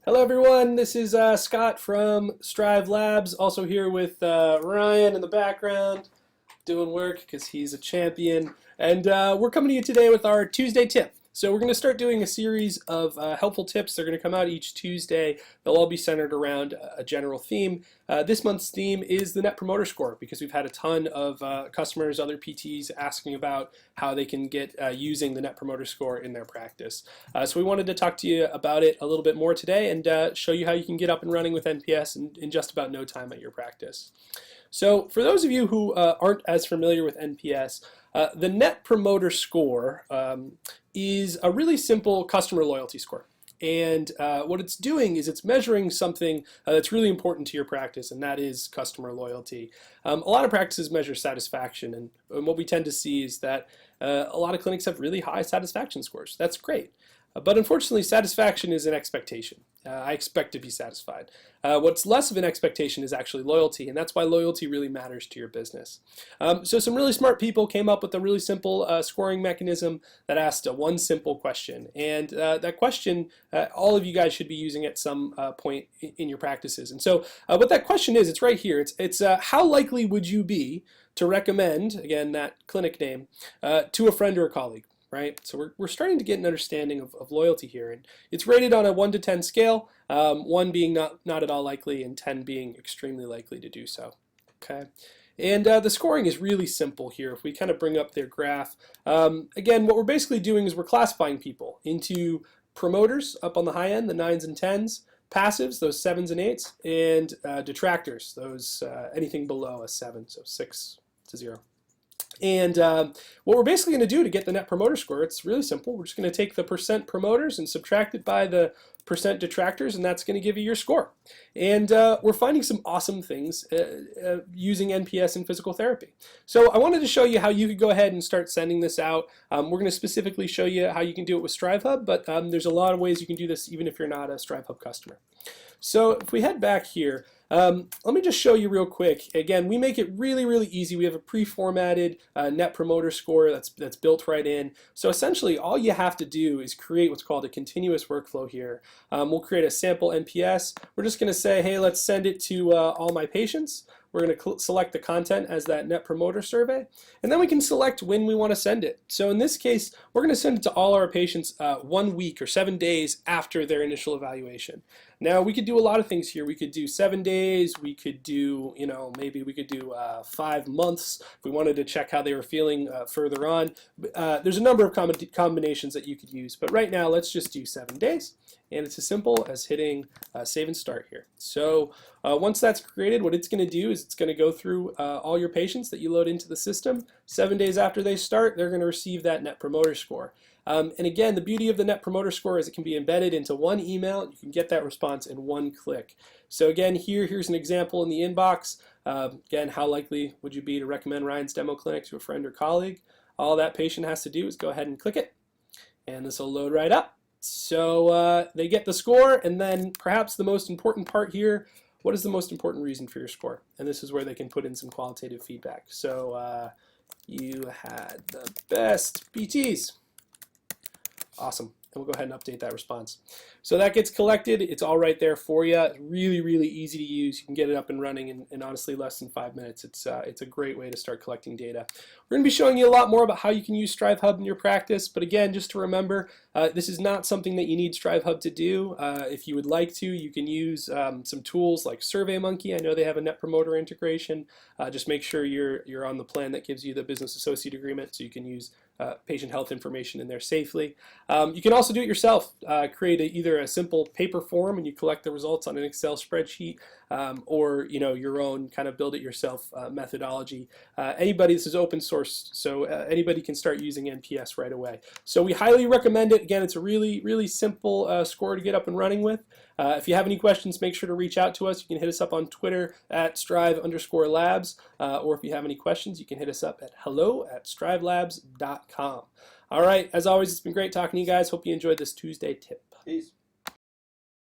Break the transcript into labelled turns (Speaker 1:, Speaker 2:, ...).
Speaker 1: Hello everyone, this is Scott from Strive Labs, also here with Ryan in the background, doing work because he's a champion. And we're coming to you today with our Tuesday tip. So we're going to start doing a series of helpful tips. They're going to come out each Tuesday. They'll all be centered around a general theme. This month's theme is the Net Promoter Score, because we've had a ton of customers, other PTs asking about how they can get using the Net Promoter Score in their practice. So we wanted to talk to you about it a little bit more today and show you how you can get up and running with NPS in just about no time at your practice. So for those of you who aren't as familiar with NPS, the Net Promoter Score is a really simple customer loyalty score. And what it's doing is it's measuring something that's really important to your practice, and that is customer loyalty. A lot of practices measure satisfaction, and what we tend to see is that a lot of clinics have really high satisfaction scores. That's great. But unfortunately, satisfaction is an expectation. I expect to be satisfied. What's less of an expectation is actually loyalty, and that's why loyalty really matters to your business. So some really smart people came up with a really simple scoring mechanism that asked one simple question. And that question, all of you guys should be using at some point in your practices. And so what that question is, it's right here. It's how likely would you be to recommend, again, that clinic name, to a friend or a colleague? Right? So we're starting to get an understanding of loyalty here, and it's rated on a 1 to 10 scale, 1 being not at all likely and 10 being extremely likely to do so. Okay, and the scoring is really simple here. If we kind of bring up their graph, again, what we're basically doing is we're classifying people into promoters up on the high end, the 9s and 10s, passives, those 7s and 8s, and detractors, those anything below a 7, so 6 to 0. And what we're basically going to do to get the Net Promoter Score, it's really simple. We're just going to take the percent promoters and subtract it by the percent detractors, and that's going to give you your score. And we're finding some awesome things using NPS in physical therapy. So I wanted to show you how you could go ahead and start sending this out. We're going to specifically show you how you can do it with StriveHub, but there's a lot of ways you can do this even if you're not a StriveHub customer. So if we head back here, let me just show you real quick. Again, we make it really, really easy. We have a pre-formatted Net Promoter Score that's built right in. So essentially, all you have to do is create what's called a continuous workflow here. We'll create a sample NPS. We're just going to say, hey, let's send it to all my patients. We're going to select the content as that Net Promoter Survey, and then we can select when we want to send it. So in this case, we're going to send it to all our patients 1 week or 7 days after their initial evaluation. Now, we could do a lot of things here. We could do 7 days. We could do, maybe we could do 5 months if we wanted to check how they were feeling further on. There's a number of combinations that you could use, but right now, let's just do 7 days. And it's as simple as hitting save and start here. So once that's created, what it's going to do is it's going to go through all your patients that you load into the system. 7 days after they start, they're going to receive that Net Promoter Score. And again, the beauty of the Net Promoter Score is it can be embedded into one email. You can get that response in 1 click. So again, here's an example in the inbox. Again, how likely would you be to recommend Ryan's Demo Clinic to a friend or colleague? All that patient has to do is go ahead and click it, and this will load right up. So they get the score, and then perhaps the most important part here, what is the most important reason for your score? And this is where they can put in some qualitative feedback. So you had the best PTs. Awesome. And we'll go ahead and update that response. So that gets collected. It's all right there for you. It's really, really easy to use. You can get it up and running in honestly less than 5 minutes. It's a great way to start collecting data. We're going to be showing you a lot more about how you can use StriveHub in your practice. But again, just to remember, this is not something that you need StriveHub to do. If you would like to, you can use some tools like SurveyMonkey. I know they have a Net Promoter integration. Just make sure you're on the plan that gives you the business associate agreement so you can use patient health information in there safely. You can also do it yourself. Create either a simple paper form and you collect the results on an Excel spreadsheet, or your own kind of build it yourself methodology. This is open source, so anybody can start using NPS right away. So we highly recommend it. Again, it's a really, really simple score to get up and running with. If you have any questions, make sure to reach out to us. You can hit us up on Twitter at @strive_labs, or if you have any questions, you can hit us up at hello@strivelabs.com. All right, as always, it's been great talking to you guys. Hope you enjoyed this Tuesday tip.
Speaker 2: Peace.